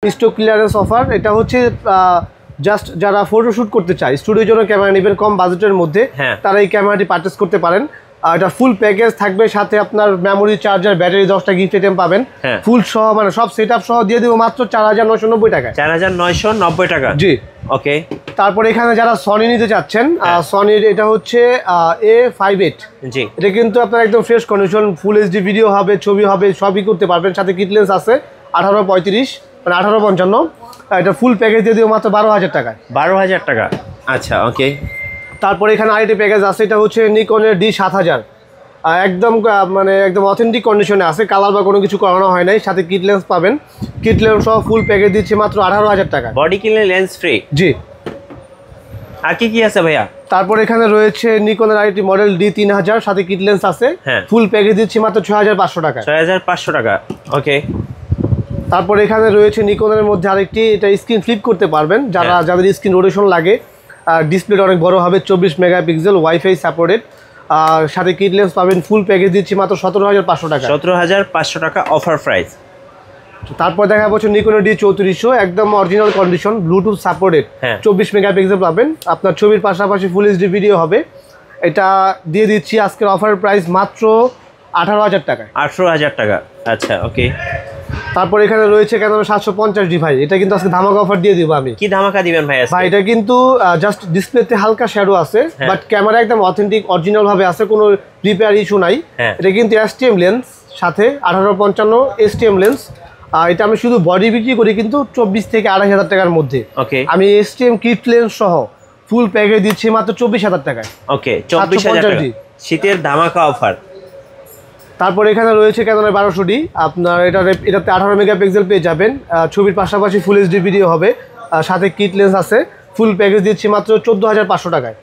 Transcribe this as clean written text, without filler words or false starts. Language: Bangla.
স্টক ক্লিয়ারেন্স অফার, এটা হচ্ছে জাস্ট যারা ফটোশুট করতে চায়, স্টুডিওর জন্য ক্যামেরা নেবেন কম বাজেটের মধ্যে, তারা এই ক্যামেরাটি পারচেস করতে পারেন। এটা ফুল প্যাকেজ থাকবে, সাথে আপনার মেমোরি, চার্জার, ব্যাটারি, 10টা গিফট আইটেম পাবেন ফুল সহ, মানে সব সেটআপ সহ দিয়ে দেবো মাত্র 4990 টাকা। 4990 টাকা, জি ওকে। তারপর এখানে যারা সনি নিতে চাচ্ছেন, সনির এটা হচ্ছে A58, জি এটা কিন্তু আপনার একদম fresh condition, full HD video হবে, ছবি হবে, সবই করতে পারবেন। সাথে কিট লেন্স আছে 1835 মানে 1855, এটা ফুল প্যাকেজ দিয়ে দেবো মাত্র 12000 টাকায়। 12000 টাকা, আচ্ছা ওকে। তারপরে এখানে আরেকটি প্যাকেজ আছে, এটা হচ্ছে নিকনের D7000, একদম মানে একদম অথেন্টিক কন্ডিশনে আছে, কালার বা কোনো কিছু করানো হয় নাই। সাথে কিট লেন্স পাবেন, কিট লেন্স সহ ফুল প্যাকেজ দিচ্ছে মাত্র 18000 টাকা। বডি কিনলে লেন্স ফ্রি। জি। আর কি আছে ভাইয়া? তারপর এখানে রয়েছে নিকনের আরেকটি মডেল D3000, সাথে কিট লেন্স আছে, ফুল প্যাকেজ দিচ্ছে মাত্র 6500 টাকা। 6500 টাকা, ওকে। তারপর এখানে রয়েছে নিকনের মধ্যে আরেকটি, এটা স্ক্রিন ফ্লিপ করতে পারবেন, যাদের স্ক্রিন রোটেশন লাগে, ডিসপ্লেটা অনেক বড় হবে, 24 মেগাপিক্সেল, ওয়াইফাই সাপোর্টেড, আর সাথে কিট লেন্স পাবেন, ফুল প্যাকেজ দিচ্ছি মাত্র 17500 টাকা। 17500 টাকা অফার প্রাইস। তারপর দেখা যাচ্ছে নিকনের D3400, একদম original condition, Bluetooth supported, 24 megapixel পাবেন, আপনার ছবির পাশাপাশি ফুল এইচডি ভিডিও হবে। এটা দিয়ে দিচ্ছি আজকের অফার প্রাইস মাত্র 18000 টাকায়। 18000 টাকা, আচ্ছা ওকে। তারপর এখানে রয়েছে Canon 750D ভাই, এটা কিন্তু আজকে ধামাকা অফার দিয়ে দিব আমি। কি ধামাকা দিবেন ভাই আজকে? ভাই এটা কিন্তু জাস্ট ডিসপ্লেতে হালকা শ্যাডো আছে, বাট ক্যামেরা একদম অথেন্টিক অরিজিনাল ভাবে আছে, কোনো রিপেয়ার ইস্যু নাই। এটা কিন্তু STM লেন্স, সাথে 1855 STM লেন্স। এটা আমি শুধু বডি বিক্রি করি কিন্তু 24 থেকে 28000 টাকার মধ্যে। ওকে, আমি STM কিট লেন্স সহ ফুল প্যাকেজ দিচ্ছি মাত্র 24000 টাকায়। ওকে, 24000 টাকা শীতের ধামাকা অফার। তারপর এখানে রয়েছে Canon 1200D, আপনার এটাতে 18 মেগাপিক্সেল পেয়ে যাবেন, ছবির পাশাপাশি ফুল এইচডি ভিডিও হবে, সাথে কিট লেন্স আছে, ফুল প্যাকেজ দিচ্ছি মাত্র 14500 টাকায়।